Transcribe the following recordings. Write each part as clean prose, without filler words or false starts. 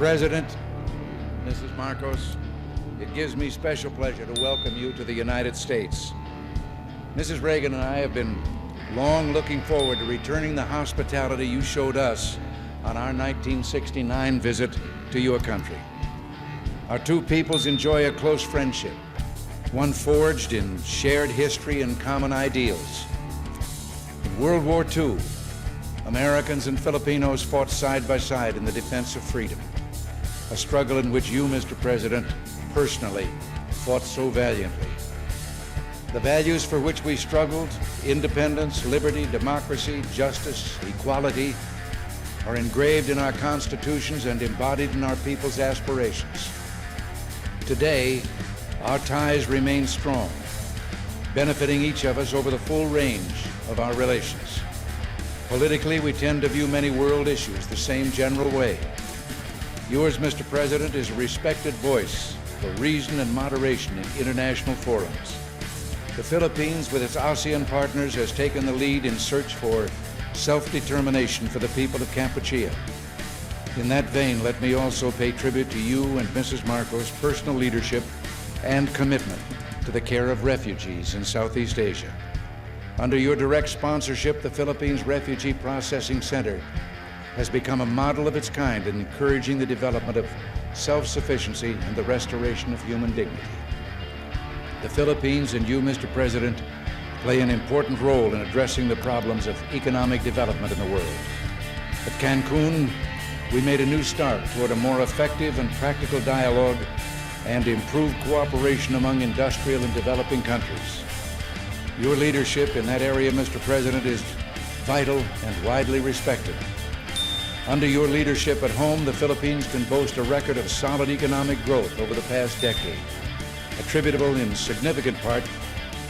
President, Mrs. Marcos, it gives me special pleasure to welcome you to the United States. Mrs. Reagan and I have been long looking forward to returning the hospitality you showed us on our 1969 visit to your country. Our two peoples enjoy a close friendship, one forged in shared history and common ideals. In World War II, Americans and Filipinos fought side by side in the defense of freedom, a struggle in which you, Mr. President, personally fought so valiantly. The values for which we struggled, independence, liberty, democracy, justice, equality, are engraved in our constitutions and embodied in our people's aspirations. Today, our ties remain strong, benefiting each of us over the full range of our relations. Politically, we tend to view many world issues the same general way. Yours, Mr. President, is a respected voice for reason and moderation in international forums. The Philippines, with its ASEAN partners, has taken the lead in search for self-determination for the people of Kampuchea. In that vein, let me also pay tribute to you and Mrs. Marcos' personal leadership and commitment to the care of refugees in Southeast Asia. Under your direct sponsorship, the Philippines Refugee Processing Center has become a model of its kind in encouraging the development of self-sufficiency and the restoration of human dignity. The Philippines and you, Mr. President, play an important role in addressing the problems of economic development in the world. At Cancun, we made a new start toward a more effective and practical dialogue and improved cooperation among industrial and developing countries. Your leadership in that area, Mr. President, is vital and widely respected. Under your leadership at home, the Philippines can boast a record of solid economic growth over the past decade, attributable in significant part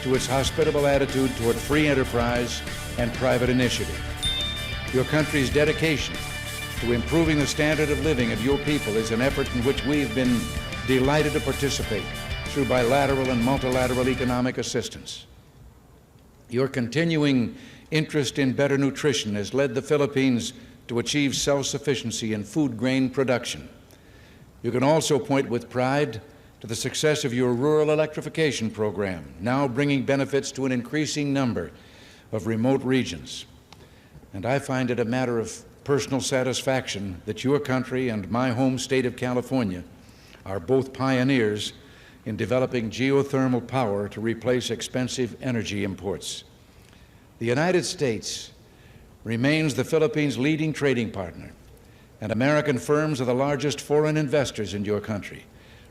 to its hospitable attitude toward free enterprise and private initiative. Your country's dedication to improving the standard of living of your people is an effort in which we've been delighted to participate through bilateral and multilateral economic assistance. Your continuing interest in better nutrition has led the Philippines to achieve self-sufficiency in food grain production. You can also point with pride to the success of your rural electrification program, now bringing benefits to an increasing number of remote regions. And I find it a matter of personal satisfaction that your country and my home state of California are both pioneers in developing geothermal power to replace expensive energy imports. The United States remains the Philippines' leading trading partner, and American firms are the largest foreign investors in your country,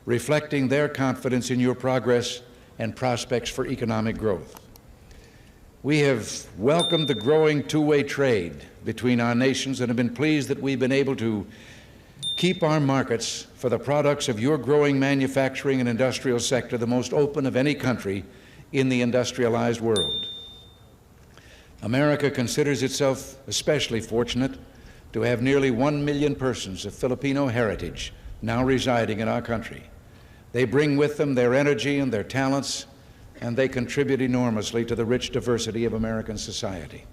reflecting their confidence in your progress and prospects for economic growth. We have welcomed the growing two-way trade between our nations and have been pleased that we've been able to keep our markets for the products of your growing manufacturing and industrial sector the most open of any country in the industrialized world. America considers itself especially fortunate to have nearly 1 million persons of Filipino heritage now residing in our country. They bring with them their energy and their talents, and they contribute enormously to the rich diversity of American society.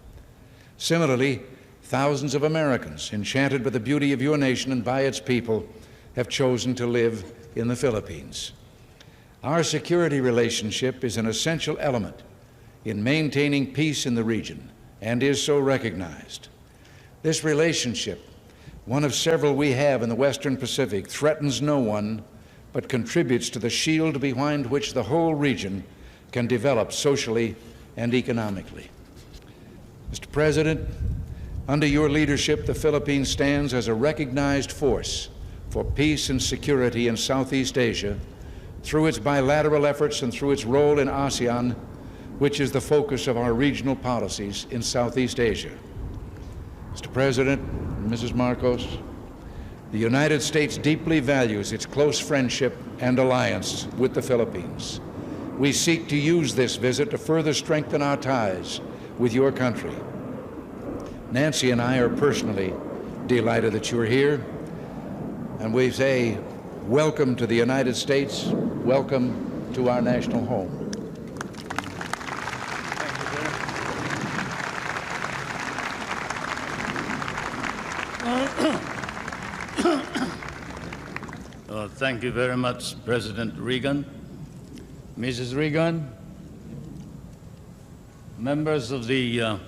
Similarly, thousands of Americans, enchanted by the beauty of your nation and by its people, have chosen to live in the Philippines. Our security relationship is an essential element in maintaining peace in the region and is so recognized. This relationship, one of several we have in the Western Pacific, threatens no one but contributes to the shield behind which the whole region can develop socially and economically. Mr. President, under your leadership, the Philippines stands as a recognized force for peace and security in Southeast Asia through its bilateral efforts and through its role in ASEAN, which is the focus of our regional policies in Southeast Asia. Mr. President, Mrs. Marcos, the United States deeply values its close friendship and alliance with the Philippines. We seek to use this visit to further strengthen our ties with your country. Nancy and I are personally delighted that you're here, and we say welcome to the United States, welcome to our national home. Thank you very much, President Reagan. Mrs. Reagan, members of the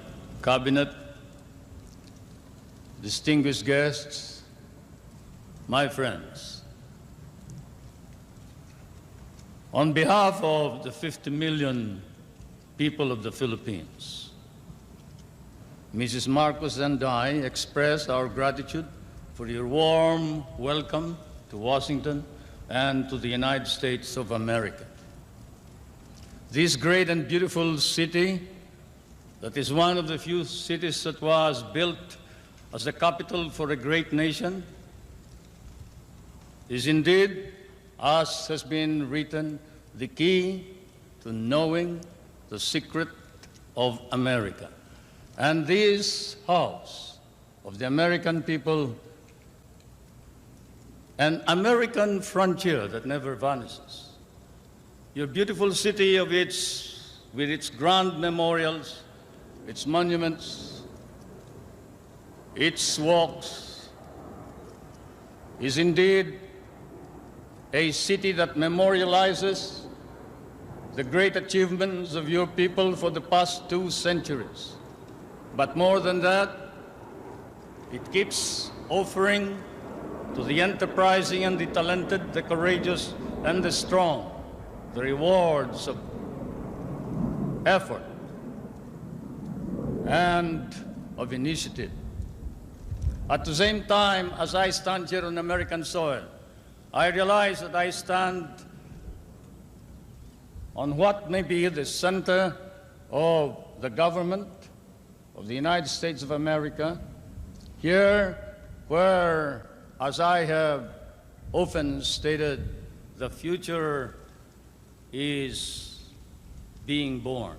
Cabinet, distinguished guests, my friends. On behalf of the 50 million people of the Philippines, Mrs. Marcos and I express our gratitude for your warm welcome to Washington and to the United States of America. This great and beautiful city, that is one of the few cities that was built as the capital for a great nation, is indeed, as has been written, the key to knowing the secret of America. And this house of the American people, an American frontier that never vanishes. Your beautiful city with its grand memorials, its monuments, its walks, is indeed a city that memorializes the great achievements of your people for the past 2 centuries. But more than that, it keeps offering to the enterprising and the talented, the courageous and the strong, the rewards of effort and of initiative. At the same time, as I stand here on American soil, I realize that I stand on what may be the center of the government of the United States of America, here where, as I have often stated, the future is being born.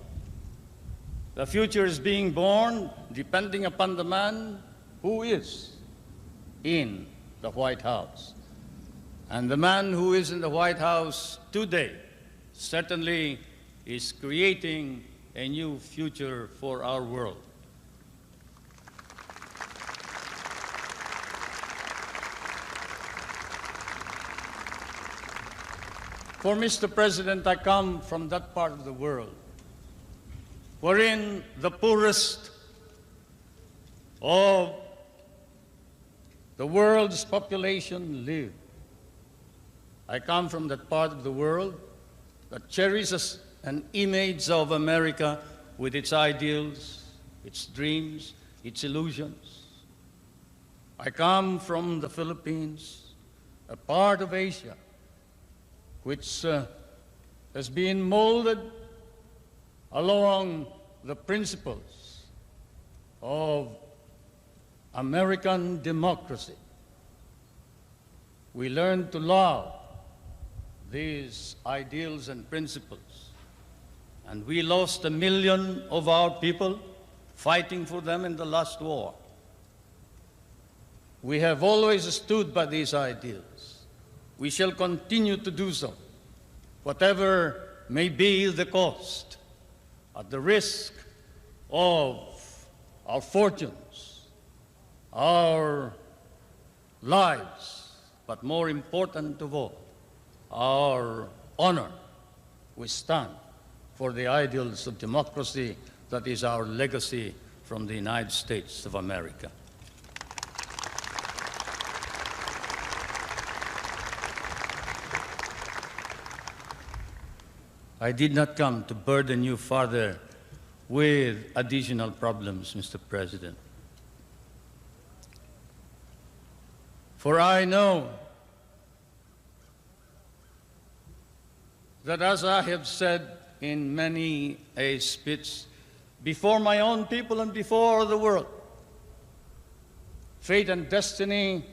The future is being born depending upon the man who is in the White House. And the man who is in the White House today certainly is creating a new future for our world. For Mr. President, I come from that part of the world wherein the poorest of the world's population live. I come from that part of the world that cherishes an image of America with its ideals, its dreams, its illusions. I come from the Philippines, a part of Asia, which has been molded along the principles of American democracy. We learn to love these ideals and principles, and we lost 1 million of our people fighting for them in the last war. We have always stood by these ideals. We shall continue to do so, whatever may be the cost, at the risk of our fortunes, our lives, but more important of all, our honor. We stand for the ideals of democracy that is our legacy from the United States of America. I did not come to burden you further with additional problems, Mr. President. For I know that, as I have said in many a speech before my own people and before the world, fate and destiny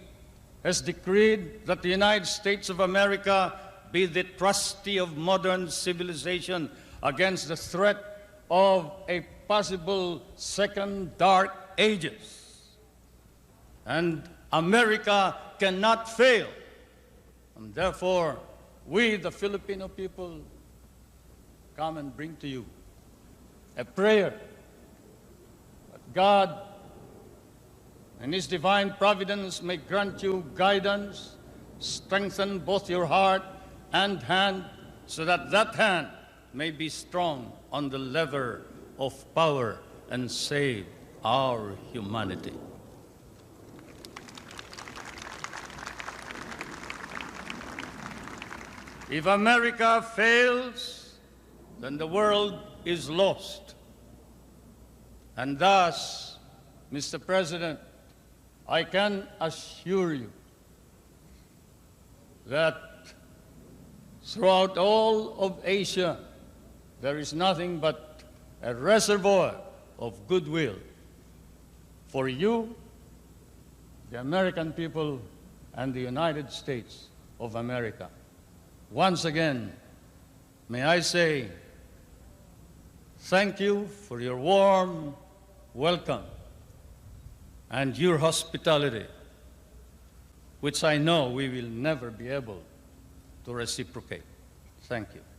has decreed that the United States of America be the trustee of modern civilization against the threat of a possible second dark ages. And America cannot fail. And therefore, we, the Filipino people, come and bring to you a prayer that God, in His divine providence, may grant you guidance, strengthen both your heart and hand so that that hand may be strong on the lever of power and save our humanity. If America fails, then the world is lost. And thus, Mr. President, I can assure you that throughout all of Asia, there is nothing but a reservoir of goodwill for you, the American people, and the United States of America. Once again, may I say thank you for your warm welcome and your hospitality, which I know we will never be able to reciprocate. Thank you.